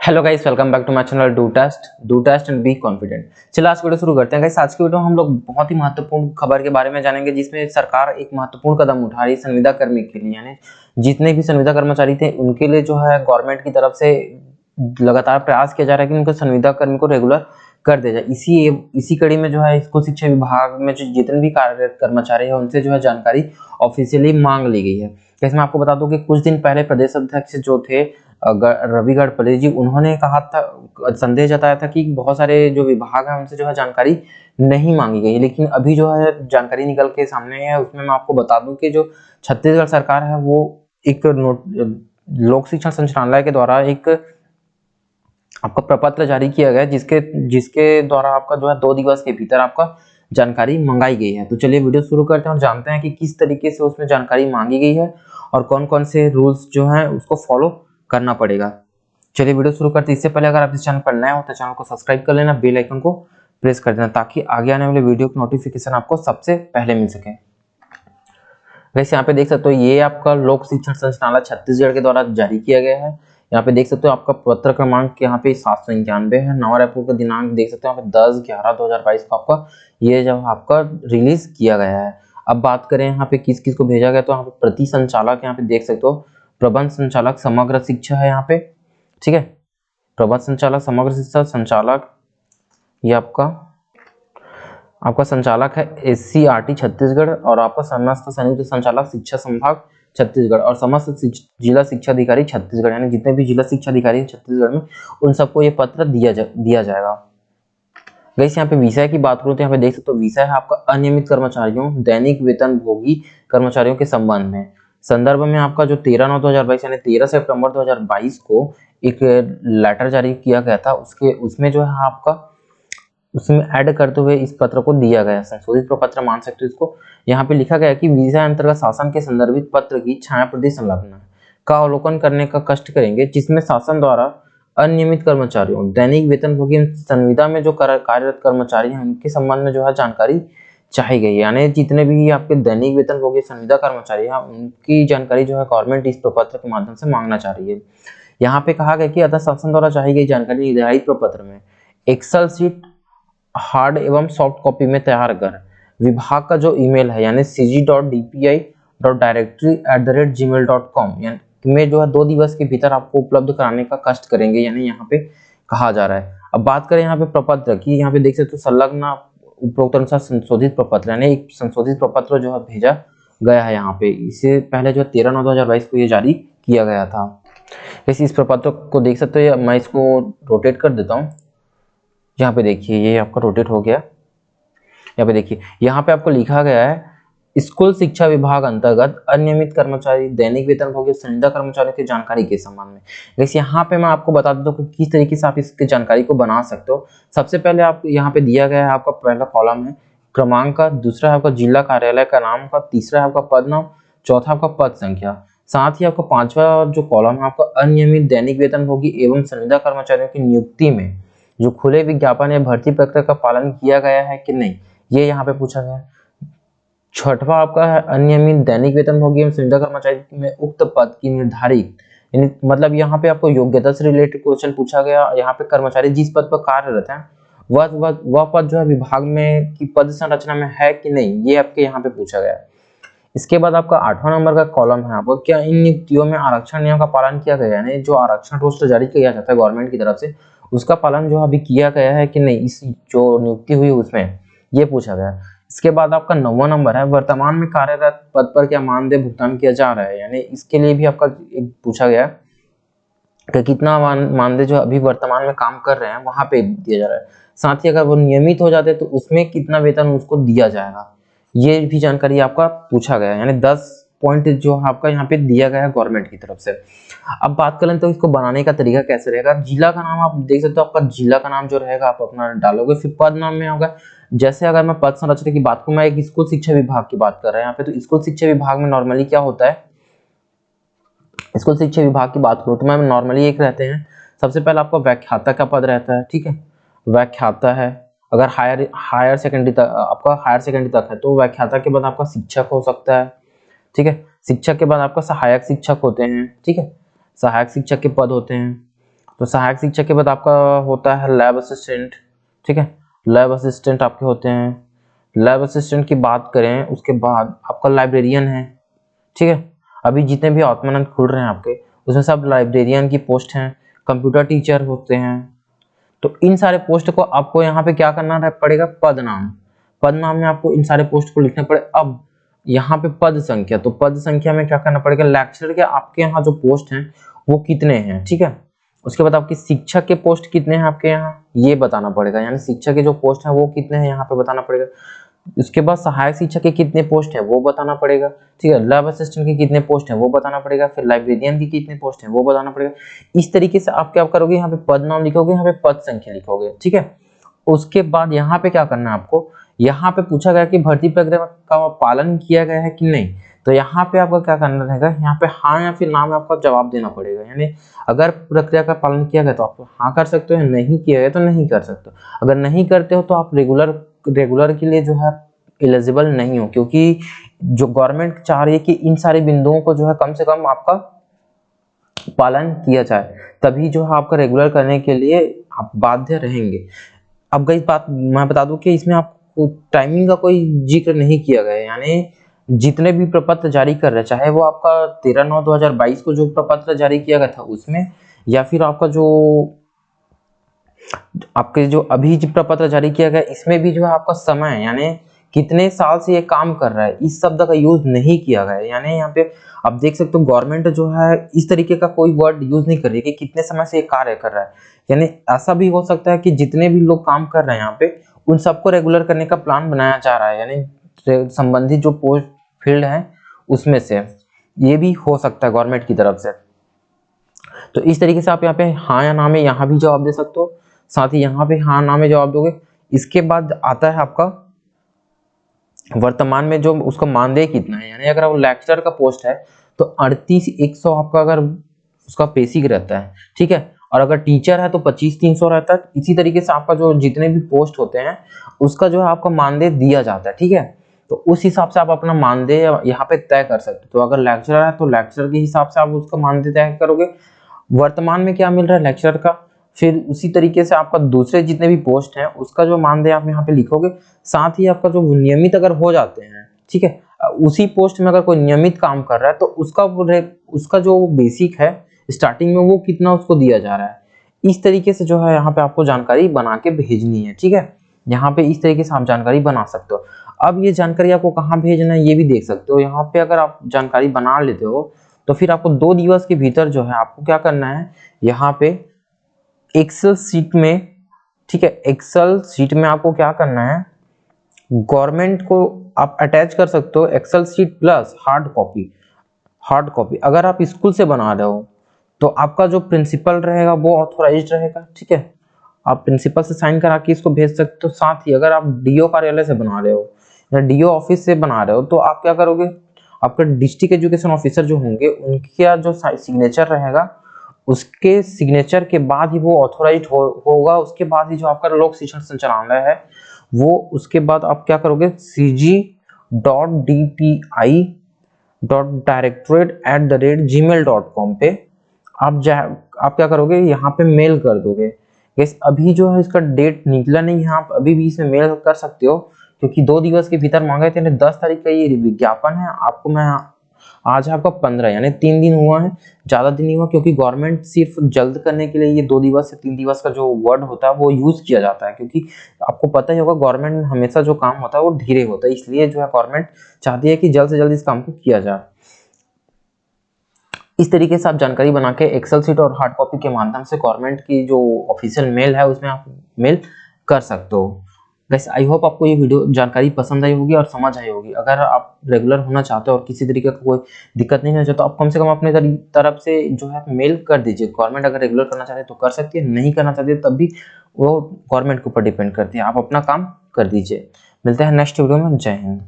Hello guys, welcome back to my channel do test and be confident. चलो आज video शुरू करते हैं गाइस। आज की वीडियो में हम लोग बहुत ही महत्वपूर्ण खबर के बारे में जानेंगे, जिसमें सरकार एक महत्वपूर्ण कदम उठा रही है संविदा कर्मी के लिए। यानी जितने भी संविदा कर्मचारी थे उनके लिए जो है गवर्नमेंट की तरफ से लगातार प्रयास किया जा रहा है कि उनको संविदा कर्मी को रेगुलर कर दिया जाए। इसी कड़ी में जो है स्कूल शिक्षा विभाग में जो जितने भी कार्यरत कर्मचारी है उनसे जो है जानकारी ऑफिशियली मांग ली गई है। जैसे मैं आपको बता दूं कि कुछ दिन पहले प्रदेश अध्यक्ष जो थे रवि गढ़पले जी, उन्होंने कहा था, संदेह जताया था कि बहुत सारे जो विभाग हैं उनसे जो है जानकारी नहीं मांगी गई, लेकिन अभी जो है जानकारी निकल के सामने है। उसमें मैं आपको बता दूं कि जो छत्तीसगढ़ सरकार है वो एक लोक शिक्षण संचालनालय के द्वारा एक आपका प्रपत्र जारी किया गया, जिसके जिसके द्वारा आपका जो है 2 दिवस के भीतर आपका जानकारी मंगाई गई है। तो चलिए वीडियो शुरू करते हैं और जानते हैं कि किस तरीके से उसमें जानकारी मांगी गई है और कौन कौन से रूल्स जो हैं उसको फॉलो करना पड़ेगा। चलिए वीडियो शुरू करते हैं। इससे पहले अगर आप इस चैनल पर नए हो तो चैनल को सब्सक्राइब कर लेना, बेल आइकन को प्रेस कर देना, ताकि आगे आने वाले वीडियो की नोटिफिकेशन आपको सबसे पहले मिल सके। वैसे यहाँ पे देख सकते हो, ये आपका लोक शिक्षण संचालनालय छत्तीसगढ़ के द्वारा जारी किया गया है। यहाँ पे देख सकते हो आपका पत्र क्रमांक यहाँ पे 791 है। नवा रायपुर का दिनांक देख सकते हो यहाँ पे 10/11/2022 को आपका ये जब आपका रिलीज किया गया है। अब बात करें यहाँ पे किस किस को भेजा गया, तो यहाँ पे प्रति संचालक यहाँ पे देख सकते हो प्रबंध संचालक समग्र शिक्षा है यहाँ पे, ठीक है। प्रबंध संचालक समग्र शिक्षा संचालक, ये आपका संचालक है SCRT छत्तीसगढ़, और आपका समस्त संयुक्त संचालक शिक्षा संभाग छत्तीसगढ़ और समस्त जिला शिक्षा अधिकारी छत्तीसगढ़, यानी जितने भी जिला शिक्षा अधिकारी छत्तीसगढ़ में उन सबको ये पत्र दिया जाएगा। वैसे यहाँ पे विषय की बात करूँ तो यहाँ पे देख सकते हो विषय है आपका अनियमित कर्मचारियों दैनिक वेतन भोगी कर्मचारियों के संबंध में। संदर्भ में आपका जो 13/9/2022 यानी 13 सितंबर 2022 को एक लेटर जारी किया गया था, उसमें जो है आपका उसमें ऐड करते हुए इस पत्र को दिया गया, संशोधित प्रपत्र मान सकते हो इसको। यहाँ पे लिखा गया कि विषय अंतर्गत शासन के संदर्भित पत्र की छायाप्रति संलग्न का अवलोकन करने का कष्ट करेंगे, जिसमें शासन द्वारा अनियमित कर्मचारियों दैनिक वेतनभोगी संविदा में जो कार्यरत कर्मचारी हैं उनके संबंध में जो है जानकारी चाही गई है। यानी जितने भी आपके दैनिक वेतनभोगी संविदा कर्मचारी हैं उनकी जानकारी जो है गवर्नमेंट इस प्रपत्र के माध्यम से मांगना चाह रही है। यहाँ पे कहा गया कि अतः शासन द्वारा चाही गई जानकारी निर्धारित प्रपत्र में एक्सेल शीट हार्ड एवं सॉफ्ट कॉपी में तैयार कर विभाग का जो ईमेल है यानी cg.dpi.directory@gmail.com में जो है 2 दिवस के भीतर आपको उपलब्ध कराने का कष्ट करेंगे, यानी यहाँ पे कहा जा रहा है। अब बात करें यहाँ पे प्रपत्र की, यहाँ पे देख सकते हो संलग्न उपरोक्त अनुसार संशोधित प्रपत्र, यानी एक संशोधित प्रपत्र जो है भेजा गया है यहाँ पे। इससे पहले जो 13/9/2022 को ये जारी किया गया था। वैसे इस प्रपत्र को देख सकते हो, मैं इसको रोटेट कर देता हूँ। यहाँ पे देखिए ये आपका रोटेट हो गया। यहाँ पे देखिए यहाँ पे आपको लिखा गया है स्कूल शिक्षा विभाग अंतर्गत अनियमित कर्मचारी दैनिक वेतनभोगी संविदा कर्मचारियों की जानकारी के संबंध में। वैसे यहाँ पे मैं आपको बता देता हूँ कि किस तरीके से आप इसकी जानकारी को बना सकते हो। सबसे पहले आप यहाँ पे दिया गया है आपका पहला कॉलम है क्रमांक का, दूसरा है आपका जिला कार्यालय का नाम का, तीसरा है आपका पद नाम, चौथा आपका पद संख्या, साथ ही आपका 5वां जो कॉलम है आपका अनियमित दैनिक वेतनभोगी एवं संविदा कर्मचारियों की नियुक्ति में जो खुले विज्ञापन या भर्ती प्रक्रिया का पालन किया गया है कि नहीं, ये यहाँ पे पूछा गया है। 6वां आपका है अनियमित दैनिक वेतनभोगी एवं संविदा कर्मचारी में उक्त पद की निर्धारित, मतलब यहाँ पे आपको योग्यता से रिलेटेड क्वेश्चन पूछा गया। यहाँ पे कर्मचारी जिस पद पर कार्यरत है वह पद जो है विभाग में की पद संरचना में है कि नहीं, ये आपके यहाँ पे पूछा गया है। इसके बाद आपका 8वां नंबर का कॉलम है आपका क्या इन नियुक्तियों में आरक्षण नियम का पालन किया गया है, जो आरक्षण रोस्टर जारी किया जाता है गवर्नमेंट की तरफ से उसका पालन जो अभी किया गया है कि नहीं, इस जो नियुक्ति हुई उसमें, ये पूछा गया। इसके बाद आपका 9वां नंबर है वर्तमान में कार्यरत पद पर क्या मानदेय भुगतान किया जा रहा है, यानी इसके लिए भी आपका एक पूछा गया कि कितना मानदेय जो अभी वर्तमान में काम कर रहे हैं वहां पे दिया जा रहा है। साथ ही अगर वो नियमित हो जाते हैं तो उसमें कितना वेतन उसको दिया जाएगा, ये भी जानकारी आपका पूछा गया है। यानी 10 पॉइंट जो आपका यहाँ पे दिया गया है गवर्नमेंट की तरफ से। अब बात करें तो इसको बनाने का तरीका कैसे रहेगा। जिला का नाम आप देख सकते हो, आपका जिला का नाम जो रहेगा आप अपना डालोगे, फिर पद नाम में होगा। जैसे अगर मैं पद संरचना की बात करूं, मैं एक स्कूल शिक्षा विभाग की बात कर रहे हैं यहाँ पे, तो स्कूल शिक्षा विभाग में नॉर्मली क्या होता है, स्कूल शिक्षा विभाग की बात करूं तो मैं नॉर्मली एक रहते हैं, सबसे पहले आपका व्याख्याता का पद रहता है, ठीक है, व्याख्याता है। अगर हायर सेकेंडरी तक आपका हायर सेकेंडरी तक है तो व्याख्याता के बाद आपका शिक्षक हो सकता है, ठीक है। शिक्षक के बाद आपका सहायक शिक्षक होते हैं, ठीक है, सहायक शिक्षक के पद होते हैं। तो सहायक शिक्षक के बाद आपका होता है लैब असिस्टेंट, ठीक है, लैब असिस्टेंट आपके होते हैं। लैब असिस्टेंट की बात करें उसके बाद आपका लाइब्रेरियन है, ठीक है। अभी जितने भी ऑटोनॉमस खुल रहे हैं आपके, उसमें सब लाइब्रेरियन की पोस्ट हैं। कंप्यूटर टीचर होते हैं। तो इन सारे पोस्ट को आपको यहाँ पे क्या करना पड़ेगा, पद नाम, पद नाम में आपको इन सारे पोस्ट को लिखना पड़े। अब यहाँ पे पद संख्या, तो पद संख्या में क्या करना पड़ेगा, लेक्चरर के आपके यहाँ जो पोस्ट हैं वो कितने हैं, ठीक है। उसके बाद आपकी शिक्षक के पोस्ट कितने हैं आपके यहाँ, ये बताना पड़ेगा, यानी शिक्षक के जो पोस्ट हैं वो कितने हैं यहाँ पे बताना पड़ेगा। उसके बाद सहायक शिक्षक के कितने पोस्ट हैं वो बताना पड़ेगा, ठीक है। लैब असिस्टेंट के कितने पोस्ट हैं वो बताना पड़ेगा, फिर लाइब्रेरियन के कितने पोस्ट हैं वो बताना पड़ेगा। इस तरीके से आप क्या करोगे, यहाँ पे पद नाम लिखोगे, यहाँ पे पद संख्या लिखोगे, ठीक है। उसके बाद यहाँ पे क्या करना है आपको, यहाँ पे पूछा गया कि भर्ती प्रक्रिया का पालन किया गया है कि नहीं, तो यहाँ पे आपका क्या करना रहेगा, यहाँ पे हाँ या फिर ना में आपको जवाब देना पड़ेगा। यानी अगर प्रक्रिया का पालन किया गया तो आप हाँ कर सकते हो, नहीं किया गया तो नहीं कर सकते। अगर नहीं करते हो तो आप रेगुलर के लिए जो है एलिजिबल नहीं हो, क्योंकि जो गवर्नमेंट चाह रही है कि इन सारे बिंदुओं को जो है कम से कम आपका पालन किया जाए, तभी जो है आपका रेगुलर करने के लिए आप बाध्य रहेंगे। अब गई बात मैं बता दूं कि इसमें आपको टाइमिंग का कोई जिक्र नहीं किया गया है, यानी जितने भी प्रपत्र जारी कर रहे हैं, चाहे वो आपका 13/9/2022 को जो प्रपत्र जारी किया गया था उसमें, या फिर आपका जो आपके जो अभी जो प्रपत्र जारी किया गया इसमें भी जो है आपका समय, यानी कितने साल से ये काम कर रहा है, इस शब्द का यूज नहीं किया गया है। यानी यहाँ पे आप देख सकते हो गवर्नमेंट जो है इस तरीके का कोई वर्ड यूज नहीं कर रही है कि कितने समय से ये कार्य कर रहा है। यानी ऐसा भी हो सकता है कि जितने भी लोग काम कर रहे हैं यहाँ पे उन सबको रेगुलर करने का प्लान बनाया जा रहा है, यानी संबंधित जो पोस्ट फील्ड है उसमें से ये भी हो सकता है गवर्नमेंट की तरफ से। तो इस तरीके से आप यहाँ पे हाँ या ना में यहाँ भी जवाब दे सकते हो, साथ ही यहाँ पे हाँ ना में जवाब दोगे। इसके बाद आता है आपका वर्तमान में जो उसका मानदेय कितना है, यानी अगर वो लेक्चरर का पोस्ट है तो 38,100 आपका अगर उसका बेसिक रहता है, ठीक है। और अगर टीचर है तो 25,300 रहता है। इसी तरीके से आपका जो जितने भी पोस्ट होते हैं उसका जो है आपका मानदेय दिया जाता है, ठीक है। तो उस हिसाब से आप अपना मानदेय यहाँ पे तय कर सकते हो। तो अगर लेक्चरर है तो लेक्चरर के हिसाब से आप उसका मानदेय तय करोगे, वर्तमान में क्या मिल रहा है लेक्चरर का, फिर उसी तरीके से आपका दूसरे जितने भी पोस्ट हैं उसका जो मानदेय आप यहाँ पे लिखोगे। साथ ही आपका जो नियमित अगर हो जाते हैं, ठीक है, उसी पोस्ट में अगर कोई नियमित काम कर रहा है तो उसका जो बेसिक है स्टार्टिंग में वो कितना उसको दिया जा रहा है, इस तरीके से जो है यहाँ पे आपको जानकारी बना के भेजनी है, ठीक है। यहाँ पे इस तरीके से आप जानकारी बना सकते हो। अब ये जानकारी आपको कहाँ भेजना है ये भी देख सकते हो। यहाँ पे अगर आप जानकारी बना लेते हो तो फिर आपको 2 दिवस के भीतर जो है आपको क्या करना है, यहाँ पे एक्सेल सीट में, ठीक है, एक्सेल सीट में आपको क्या करना है, गवर्नमेंट को आप अटैच कर सकते हो Excel sheet plus hard copy. अगर आप स्कूल से बना रहे हो तो आपका जो प्रिंसिपल रहेगा वो ऑथोराइज्ड रहेगा, ठीक है। आप प्रिंसिपल से साइन करा के इसको भेज सकते हो। साथ ही अगर आप डीओ कार्यालय से बना रहे हो या डीओ ऑफिस से बना रहे हो तो आप क्या करोगे, आपका डिस्ट्रिक्ट एजुकेशन ऑफिसर जो होंगे उनका जो सिग्नेचर रहेगा उसके सिग्नेचर के बाद ही वो ऑथोराइज्ड होगा। उसके बाद ही जो आपका लोक शिक्षण संचालनालय है वो, उसके बाद आप क्या करोगे, cg.dpi.directorate@gmail.com पे आप क्या करोगे, यहाँ पे मेल कर दोगे। यस, अभी जो है इसका डेट निकला नहीं है, आप अभी भी इसमें मेल कर सकते हो क्योंकि 2 दिवस के भीतर मांगे थे। 10 तारीख का ये विज्ञापन है आपको मैं आज है आपका 15, यानी 3 दिन हुआ है, ज्यादा दिन नहीं हुआ, क्योंकि गवर्नमेंट सिर्फ जल्द करने के लिए ये 2 दिवस से 3 दिवस का जो वर्ड होता है वो यूज किया जाता है। क्योंकि आपको पता ही होगा गवर्नमेंट में हमेशा जो काम होता है वो धीरे होता है, इसलिए जो है गवर्नमेंट चाहती है कि जल्द से जल्द इस काम को किया जाए। इस तरीके से आप जानकारी बना के एक्सेल सीट और हार्ड कॉपी के माध्यम से गवर्नमेंट की जो ऑफिशियल मेल है उसमें आप मेल कर सकते हो। गाइस, आई होप आपको ये वीडियो जानकारी पसंद आई होगी और समझ आई होगी। अगर आप रेगुलर होना चाहते हो और किसी तरीके का कोई दिक्कत नहीं होना चाहते तो आप कम से कम अपने तरफ से जो है मेल कर दीजिए। गवर्नमेंट अगर रेगुलर करना चाहते तो कर सकती है, नहीं करना चाहती तब भी वो गवर्नमेंट के ऊपर डिपेंड करती है। आप अपना काम कर दीजिए। मिलते हैं नेक्स्ट वीडियो में। जय हिंद।